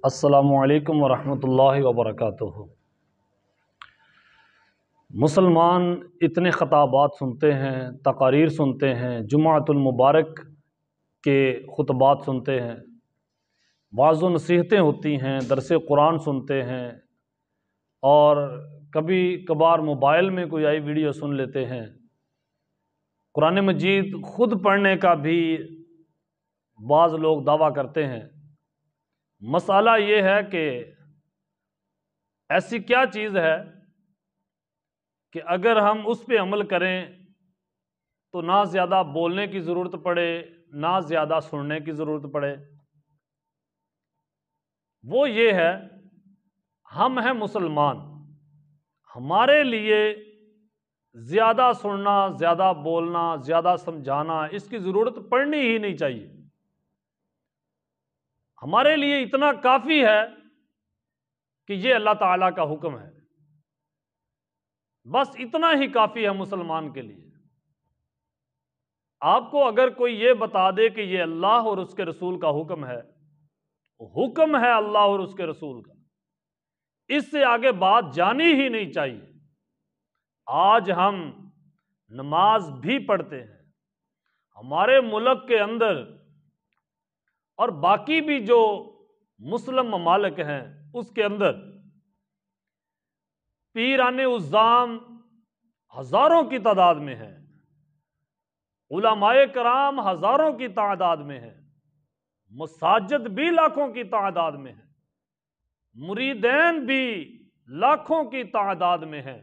السلام علیکم ورحمۃ اللہ وبرکاتہ۔ مسلمان اتنے خطابات سنتے ہیں، تقاریر سنتے ہیں، جمعۃ المبارک کے خطبات سنتے ہیں، واعظ و نصیحتیں ہوتی ہیں، درس قرآن سنتے ہیں، اور کبھی کبھار موبائل میں کوئی آئی ویڈیو سن لیتے ہیں۔ قرآن مجید خود پڑھنے کا بھی بعض لوگ دعویٰ کرتے ہیں۔ مسئلہ یہ ہے کہ ایسی کیا چیز ہے کہ اگر ہم اس پہ عمل کریں تو نہ زیادہ بولنے کی ضرورت پڑے، نہ زیادہ سننے کی ضرورت پڑے۔ وہ یہ ہے، ہم ہیں مسلمان، ہمارے لیے زیادہ سننا، زیادہ بولنا، زیادہ سمجھانا اس کی ضرورت پڑنی ہی نہیں چاہیے۔ ہمارے لیے اتنا کافی ہے کہ یہ اللہ تعالیٰ کا حکم ہے، بس اتنا ہی کافی ہے مسلمان کے لیے۔ آپ کو اگر کوئی یہ بتا دے کہ یہ اللہ اور اس کے رسول کا حکم ہے اللہ اور اس کے رسول کا، اس سے آگے بات جانی ہی نہیں چاہیے۔ آج ہم نماز بھی پڑھتے ہیں، ہمارے ملک کے اندر اور باقی بھی جو مسلم ممالک ہیں اس کے اندر پیران عظام ہزاروں کی تعداد میں ہیں، علماء کرام ہزاروں کی تعداد میں ہیں، مساجد بھی لاکھوں کی تعداد میں ہیں، مریدین بھی لاکھوں کی تعداد میں ہیں،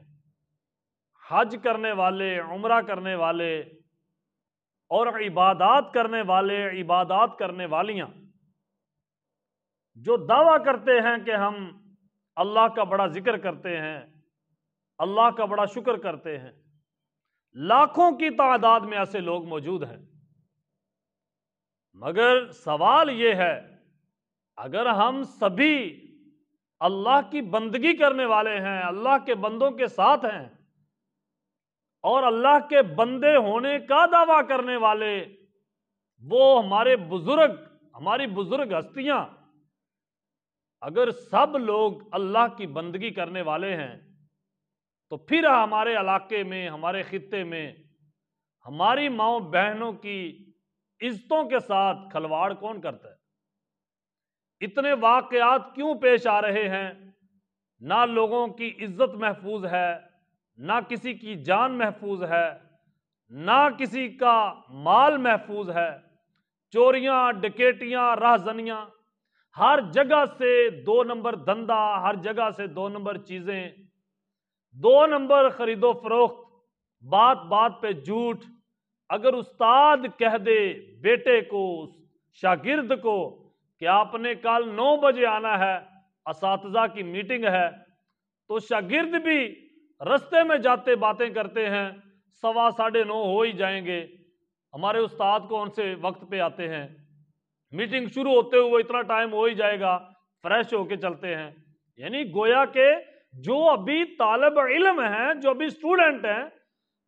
حج کرنے والے، عمرہ کرنے والے اور عبادات کرنے والے، عبادات کرنے والیاں جو دعویٰ کرتے ہیں کہ ہم اللہ کا بڑا ذکر کرتے ہیں، اللہ کا بڑا شکر کرتے ہیں، لاکھوں کی تعداد میں ایسے لوگ موجود ہیں۔ مگر سوال یہ ہے، اگر ہم سبھی اللہ کی بندگی کرنے والے ہیں، اللہ کے بندوں کے ساتھ ہیں اور اللہ کے بندے ہونے کا دعویٰ کرنے والے وہ ہمارے بزرگ، ہماری بزرگ ہستیاں، اگر سب لوگ اللہ کی بندگی کرنے والے ہیں تو پھر ہمارے علاقے میں، ہمارے خطے میں ہماری ماؤں بہنوں کی عزتوں کے ساتھ کھلواڑ کون کرتا ہے؟ اتنے واقعات کیوں پیش آ رہے ہیں؟ نہ لوگوں کی عزت محفوظ ہے، نہ کسی کی جان محفوظ ہے، نہ کسی کا مال محفوظ ہے، چوریاں، ڈکیٹیاں، راہزنیاں، ہر جگہ سے 2 نمبر دھندا، ہر جگہ سے 2 نمبر چیزیں، 2 نمبر خرید و فروخت، بات بات پہ جھوٹ۔ اگر استاد کہہ دے بیٹے کو، شاگرد کو کہ آپ نے کل 9 بجے آنا ہے، اساتذہ کی میٹنگ ہے، تو شاگرد بھی رستے میں جاتے باتیں کرتے ہیں، 9:15 ہو ہی جائیں گے، ہمارے استاد کون سے وقت پہ آتے ہیں، میٹنگ شروع ہوتے ہوئے اتنا ٹائم ہو ہی جائے گا، فریش ہو کے چلتے ہیں۔ یعنی گویا کہ جو ابھی طالب علم ہیں، جو ابھی اسٹوڈنٹ ہیں،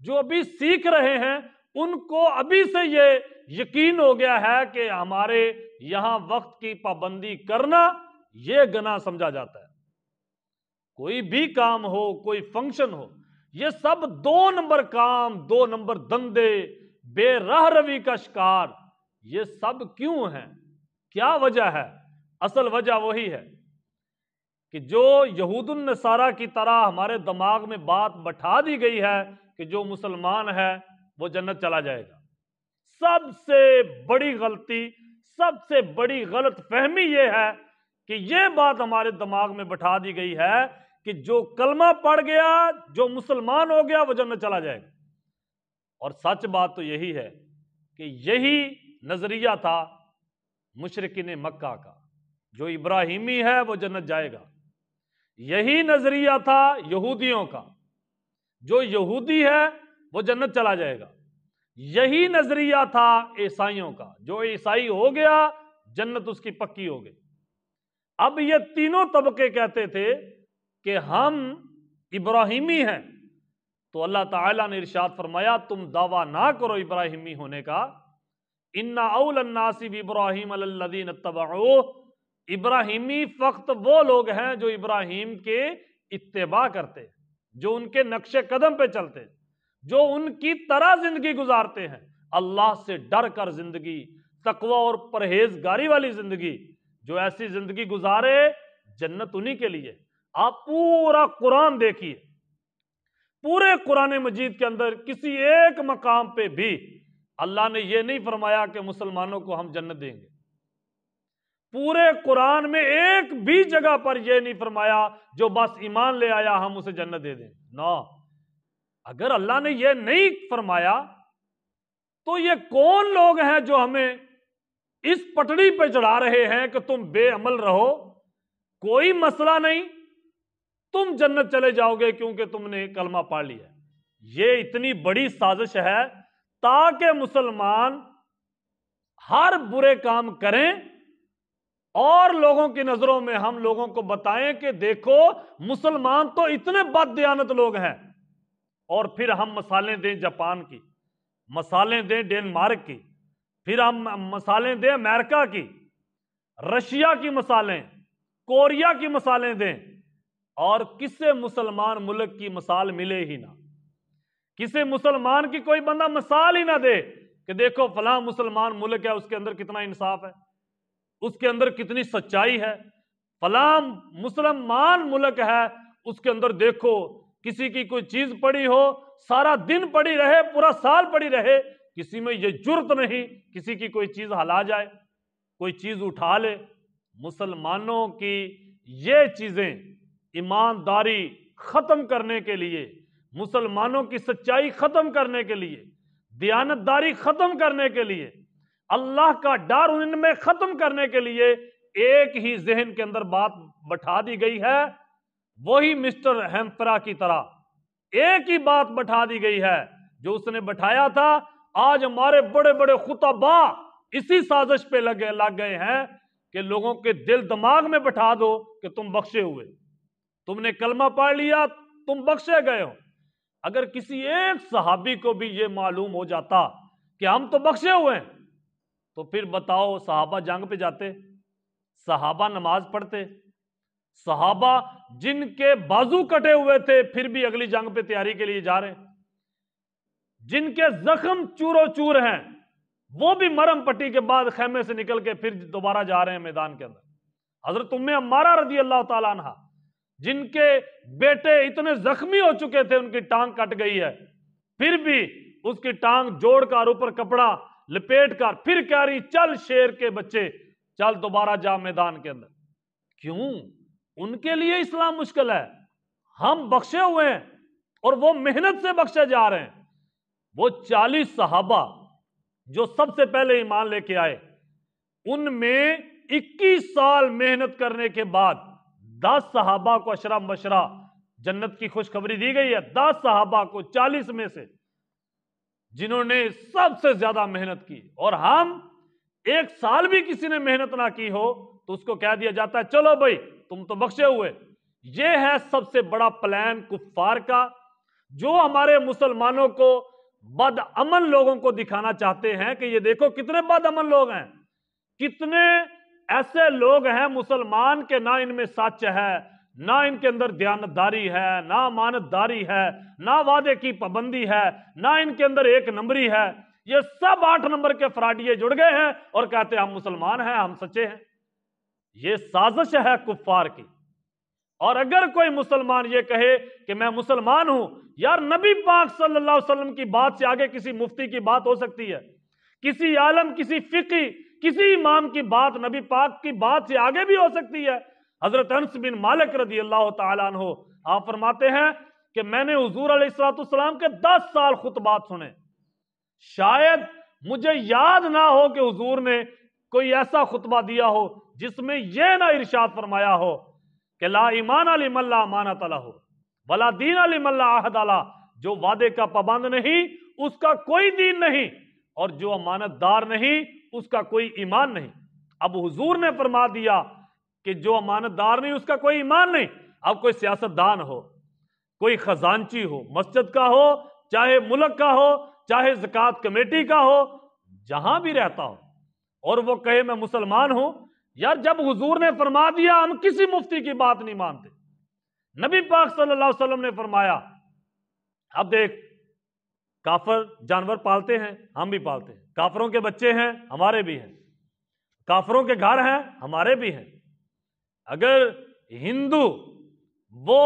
جو ابھی سیکھ رہے ہیں، ان کو ابھی سے یہ یقین ہو گیا ہے کہ ہمارے یہاں وقت کی پابندی کرنا یہ گناہ سمجھا جاتا ہے۔ کوئی بھی کام ہو، کوئی فنکشن ہو، یہ سب 2 نمبر کام، 2 نمبر دندے، بے راہ روی کا شکار، یہ سب کیوں ہیں؟ کیا وجہ ہے؟ اصل وجہ وہی ہے کہ جو یہود النصارہ کی طرح ہمارے دماغ میں بات بٹھا دی گئی ہے کہ جو مسلمان ہے وہ جنت چلا جائے گا۔ سب سے بڑی غلطی، سب سے بڑی غلط فہمی یہ ہے کہ یہ بات ہمارے دماغ میں بٹھا دی گئی ہے کہ جو کلمہ پڑھ گیا، جو مسلمان ہو گیا وہ جنت چلا جائے گا۔ اور سچ بات تو یہی ہے کہ یہی نظریہ تھا مشرکین مکہ کا، جو ابراہیمی ہے وہ جنت جائے گا۔ یہی نظریہ تھا یہودیوں کا، جو یہودی ہے وہ جنت چلا جائے گا۔ یہی نظریہ تھا عیسائیوں کا، جو عیسائی ہو گیا جنت اس کی پکی ہو گئی۔ اب یہ تینوں طبقے کہتے تھے کہ ہم ابراہیمی ہیں، تو اللہ تعالیٰ نے ارشاد فرمایا تم دعویٰ نہ کرو ابراہیمی ہونے کا، اِنَّ أَوْلَى النَّاسِ بِإِبْرَاهِيمَ الَّذِينَ اتَّبَعُوهُ، ابراہیمی فقط وہ لوگ ہیں جو ابراہیم کے اتباع کرتے، جو ان کے نقش قدم پہ چلتے، جو ان کی طرح زندگی گزارتے ہیں، اللہ سے ڈر کر زندگی، تقوی اور پرہیزگاری والی زندگی۔ جو ایسی زندگی گزارے جنت انہی کے لیے۔ آپ پورا قرآن دیکھیے، پورے قرآن مجید کے اندر کسی ایک مقام پہ بھی اللہ نے یہ نہیں فرمایا کہ مسلمانوں کو ہم جنت دیں گے۔ پورے قرآن میں ایک بھی جگہ پر یہ نہیں فرمایا جو بس ایمان لے آیا ہم اسے جنت دے دیں۔ نو، اگر اللہ نے یہ نہیں فرمایا تو یہ کون لوگ ہیں جو ہمیں اس پٹڑی پہ چڑھا رہے ہیں کہ تم بے عمل رہو، کوئی مسئلہ نہیں، تم جنت چلے جاؤ گے کیونکہ تم نے کلمہ پڑھ لیا۔ یہ اتنی بڑی سازش ہے تاکہ مسلمان ہر برے کام کریں اور لوگوں کی نظروں میں ہم لوگوں کو بتائیں کہ دیکھو مسلمان تو اتنے بد دیانت لوگ ہیں، اور پھر ہم مثالیں دیں جاپان کی، مثالیں دیں ڈنمارک کی، پھر ہم مثالیں دیں امریکہ کی، رشیا کی مثالیں، کوریا کی مثالیں دیں، اور کسے مسلمان ملک کی مثال ملے ہی نہ، کسے مسلمان کی کوئی بندہ مثال ہی نہ دے کہ دیکھو فلاں مسلمان ملک ہے، اس کے اندر کتنا انصاف ہے، اس کے اندر کتنی سچائی ہے، فلاں مسلمان ملک ہے اس کے اندر دیکھو کسی کی کوئی چیز پڑی ہو سارا دن پڑی رہے، پورا سال پڑی رہے، کسی میں یہ جرت نہیں کسی کی کوئی چیز ہلا جائے، کوئی چیز اٹھا لے۔ مسلمانوں کی یہ چیزیں ایمانداری ختم کرنے کے لیے، مسلمانوں کی سچائی ختم کرنے کے لیے، دیانتداری ختم کرنے کے لیے، اللہ کا ڈر ان میں ختم کرنے کے لیے ایک ہی ذہن کے اندر بات بٹھا دی گئی ہے، وہی مسٹر ہیمپرا کی طرح ایک ہی بات بٹھا دی گئی ہے جو اس نے بٹھایا تھا۔ آج ہمارے بڑے بڑے خطبا اسی سازش پہ لگ گئے ہیں کہ لوگوں کے دل دماغ میں بٹھا دو کہ تم بخشے ہوئے، تم نے کلمہ پڑھ لیا، تم بخشے گئے ہو۔ اگر کسی ایک صحابی کو بھی یہ معلوم ہو جاتا کہ ہم تو بخشے ہوئے ہیں، تو پھر بتاؤ صحابہ جنگ پہ جاتے، صحابہ نماز پڑھتے، صحابہ جن کے بازو کٹے ہوئے تھے پھر بھی اگلی جنگ پہ تیاری کے لیے جا رہے ہیں، جن کے زخم چورو چور ہیں وہ بھی مرم پٹی کے بعد خیمے سے نکل کے پھر دوبارہ جا رہے ہیں میدان کے اندر۔ حضرت ام عمارہ رضی اللہ تعالیٰ عنہ جن کے بیٹے اتنے زخمی ہو چکے تھے، ان کی ٹانگ کٹ گئی ہے، پھر بھی اس کی ٹانگ جوڑ کر اوپر کپڑا لپیٹ کر پھر کہہ رہی چل شیر کے بچے چل دوبارہ جا میدان کے اندر۔ کیوں؟ ان کے لیے اسلام مشکل ہے، ہم بخشے ہوئے ہیں اور وہ محنت سے بخشے جا رہے ہیں۔ وہ 40 صحابہ جو سب سے پہلے ایمان لے کے آئے، ان میں 21 سال محنت کرنے کے بعد 10 صحابہ کو عشرہ مبشرہ جنت کی خوشخبری دی گئی ہے۔ 10 صحابہ کو 40 میں سے جنہوں نے سب سے زیادہ محنت کی، اور ہم 1 سال بھی کسی نے محنت نہ کی ہو تو اس کو کہہ دیا جاتا ہے چلو بھائی تم تو بخشے ہوئے۔ یہ ہے سب سے بڑا پلان کفار کا، جو ہمارے مسلمانوں کو بد امن لوگوں کو دکھانا چاہتے ہیں کہ یہ دیکھو کتنے بد امن لوگ ہیں، کتنے ایسے لوگ ہیں مسلمان کے نہ ان میں سچ ہے، نہ ان کے اندر دیانتداری ہے، نہ امانتداری ہے، نہ وعدے کی پابندی ہے، نہ ان کے اندر 1 نمبری ہے۔ یہ سب 8 نمبر کے فراڈیے جڑ گئے ہیں اور کہتے ہیں ہم مسلمان ہیں، ہم سچے ہیں۔ یہ سازش ہے کفار کی۔ اور اگر کوئی مسلمان یہ کہے کہ میں مسلمان ہوں، یار نبی پاک صلی اللہ علیہ وسلم کی بات سے آگے کسی مفتی کی بات ہو سکتی ہے؟ کسی عالم، کسی فقی، کسی امام کی بات نبی پاک کی بات سے آگے بھی ہو سکتی ہے۔ حضرت انس بن مالک رضی اللہ تعالیٰ عنہ آپ فرماتے ہیں کہ میں نے حضور علیہ السلام کے 10 سال خطبات سنے، شاید مجھے یاد نہ ہو کہ حضور نے کوئی ایسا خطبہ دیا ہو جس میں یہ نہ ارشاد فرمایا ہو کہ لا ایمان لمن لا امانۃ لہ ولا دین لمن لا عہد لہ، جو وعدے کا پابند نہیں اس کا کوئی دین نہیں، اور جو امانت دار نہیں اس کا کوئی ایمان نہیں۔ اب حضور نے فرما دیا کہ جو امانت دار نہیں اس کا کوئی ایمان نہیں۔ اب کوئی سیاست دان ہو، کوئی خزانچی ہو، مسجد کا ہو، چاہے ملک کا ہو، چاہے زکوٰۃ کمیٹی کا ہو، جہاں بھی رہتا ہو، اور وہ کہے میں مسلمان ہوں، یار جب حضور نے فرما دیا ہم کسی مفتی کی بات نہیں مانتے. نبی پاک صلی اللہ علیہ وسلم نے فرمایا. اب دیکھ، کافر جانور پالتے ہیں، ہم بھی پالتے ہیں. کافروں کے بچے ہیں، ہمارے بھی ہیں. کافروں کے گھر ہیں، ہمارے بھی ہیں. اگر ہندو وہ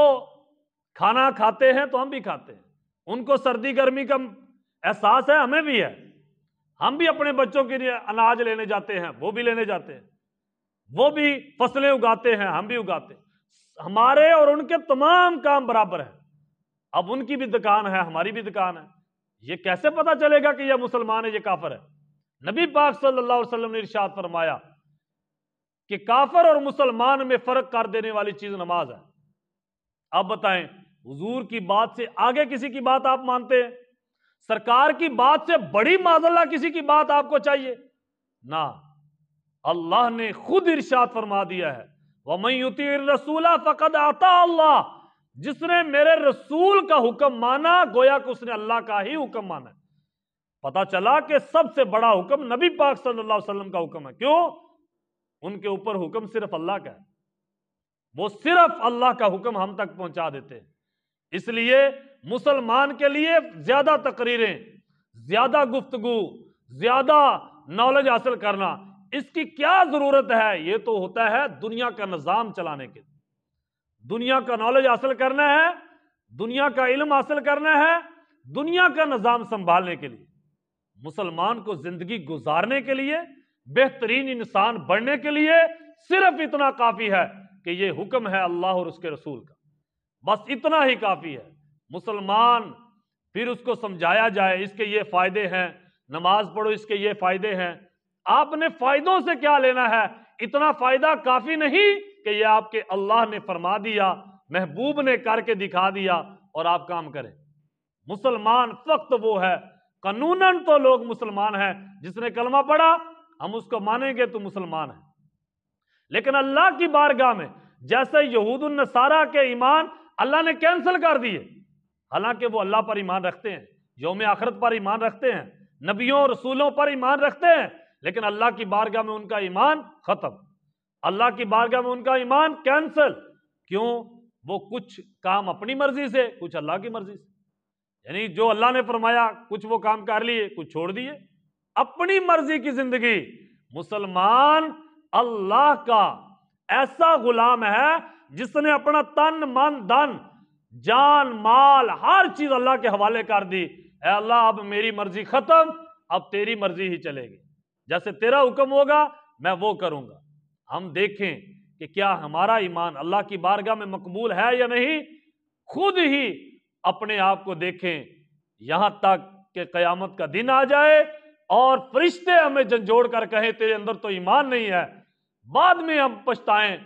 کھانا کھاتے ہیں تو ہم بھی کھاتے ہیں. ان کو سردی گرمی کا احساس ہے، ہمیں بھی ہے. ہم بھی اپنے بچوں کے لیے اناج لینے جاتے ہیں، وہ بھی لینے جاتے ہیں. وہ بھی فصلیں اگاتے ہیں، ہم بھی اگاتے ہیں. ہمارے اور ان کے تمام کام برابر ہیں. اب ان کی بھی دکان ہے، ہماری بھی دکان ہے. یہ کیسے پتا چلے گا کہ یہ مسلمان ہے، یہ کافر ہے؟ نبی پاک صلی اللہ علیہ وسلم نے ارشاد فرمایا کہ کافر اور مسلمان میں فرق کر دینے والی چیز نماز ہے. اب بتائیں، حضور کی بات سے آگے کسی کی بات آپ مانتے ہیں؟ سرکار کی بات سے بڑی معذاللہ کسی کی بات آپ کو چاہیے؟ نہ. اللہ نے خود ارشاد فرما دیا ہے وَمَن يُطِعِ الرَّسُولَ فَقَدْ أَطَاعَ اللَّهَ. جس نے میرے رسول کا حکم مانا گویا کہ اس نے اللہ کا ہی حکم مانا. پتا چلا کہ سب سے بڑا حکم نبی پاک صلی اللہ علیہ وسلم کا حکم ہے. کیوں؟ ان کے اوپر حکم صرف اللہ کا ہے. وہ صرف اللہ کا حکم ہم تک پہنچا دیتے ہیں. اس لیے مسلمان کے لیے زیادہ تقریریں، زیادہ گفتگو، زیادہ نالج حاصل کرنا، اس کی کیا ضرورت ہے؟ یہ تو ہوتا ہے دنیا کا نظام چلانے کے لیے. دنیا کا نالج حاصل کرنا ہے، دنیا کا علم حاصل کرنا ہے، دنیا کا نظام سنبھالنے کے لیے. مسلمان کو زندگی گزارنے کے لیے، بہترین انسان بننے کے لیے صرف اتنا کافی ہے کہ یہ حکم ہے اللہ اور اس کے رسول کا. بس اتنا ہی کافی ہے. مسلمان پھر اس کو سمجھایا جائے اس کے یہ فائدے ہیں، نماز پڑھو اس کے یہ فائدے ہیں. آپ نے فائدوں سے کیا لینا ہے؟ اتنا فائدہ کافی نہیں کہ یہ آپ کے اللہ نے فرما دیا، محبوب نے کر کے دکھا دیا اور آپ کام کریں. مسلمان فقط وہ ہے، قانوناً تو لوگ مسلمان ہیں، جس نے کلمہ پڑھا ہم اس کو مانیں گے تو مسلمان ہیں. لیکن اللہ کی بارگاہ میں جیسے یہود النصارہ کے ایمان اللہ نے کینسل کر دیے، حالانکہ وہ اللہ پر ایمان رکھتے ہیں، یوم آخرت پر ایمان رکھتے ہیں، نبیوں رسولوں پر ایمان رکھتے ہیں، لیکن اللہ کی بارگاہ میں ان کا ایمان ختم. اللہ کی بارگاہ میں ان کا ایمان کینسل. کیوں؟ وہ کچھ کام اپنی مرضی سے، کچھ اللہ کی مرضی سے. یعنی جو اللہ نے فرمایا کچھ وہ کام کر لیے، کچھ چھوڑ دیے. اپنی مرضی کی زندگی. مسلمان اللہ کا ایسا غلام ہے جس نے اپنا تن من دھن جان مال ہر چیز اللہ کے حوالے کر دی. اے اللہ اب میری مرضی ختم، اب تیری مرضی ہی چلے گی. جیسے تیرا حکم ہوگا میں وہ کروں گا. ہم دیکھیں کہ کیا ہمارا ایمان اللہ کی بارگاہ میں مقبول ہے یا نہیں. خود ہی اپنے آپ کو دیکھیں، یہاں تک کہ قیامت کا دن آ جائے اور فرشتے ہمیں جھنجھوڑ کر کہیں تیرے اندر تو ایمان نہیں ہے. بعد میں ہم پچھتائیں.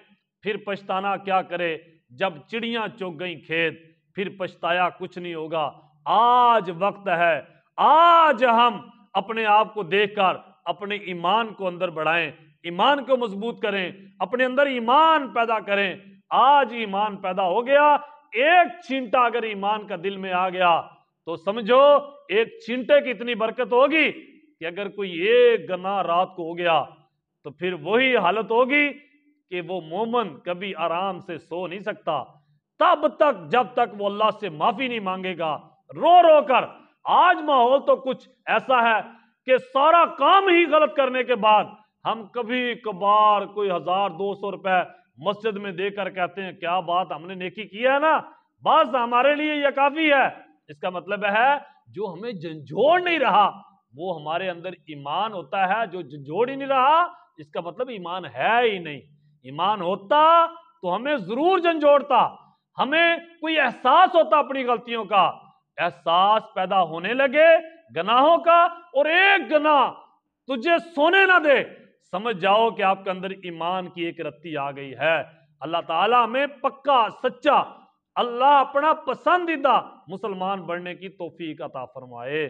پھر پچھتانا کیا کرے؟ جب چڑیاں چگ گئیں کھیت، پھر پچھتایا کچھ نہیں ہوگا. آج وقت ہے، آج ہم اپنے آپ کو دیکھ کر اپنے ایمان کو اندر بڑھائیں، ایمان کو مضبوط کریں، اپنے اندر ایمان پیدا کریں. آج ایمان پیدا ہو گیا. ایک چھینٹا اگر ایمان کا دل میں آ گیا تو سمجھو ایک چھینٹے کی اتنی برکت ہوگی کہ اگر کوئی ایک گناہ رات کو ہو گیا تو پھر وہی حالت ہوگی کہ وہ مومن کبھی آرام سے سو نہیں سکتا تب تک جب تک وہ اللہ سے معافی نہیں مانگے گا رو رو کر. آج ماحول تو کچھ ایسا ہے کہ سارا کام ہی غلط کرنے کے بعد ہم کبھی کبھار کوئی 1000-200 روپے مسجد میں دے کر کہتے ہیں کیا بات ہم نے نیکی کی ہے نا، بس ہمارے لیے یہ کافی ہے. اس کا مطلب ہے جو ہمیں جھنجھوڑ نہیں رہا وہ ہمارے اندر ایمان ہوتا ہے. جو جھنجھوڑ ہی نہیں رہا اس کا مطلب ایمان ہے ہی نہیں. ایمان ہوتا تو ہمیں ضرور جھنجھوڑتا، ہمیں کوئی احساس ہوتا اپنی غلطیوں کا. احساس پیدا ہونے لگے گناہوں کا اور ایک گناہ تجھے سونے نہ دے، سمجھ جاؤ کہ آپ کے اندر ایمان کی ایک رتی آ گئی ہے. اللہ تعالیٰ ہمیں پکا سچا اللہ اپنا پسندیدہ مسلمان بننے کی توفیق عطا فرمائے.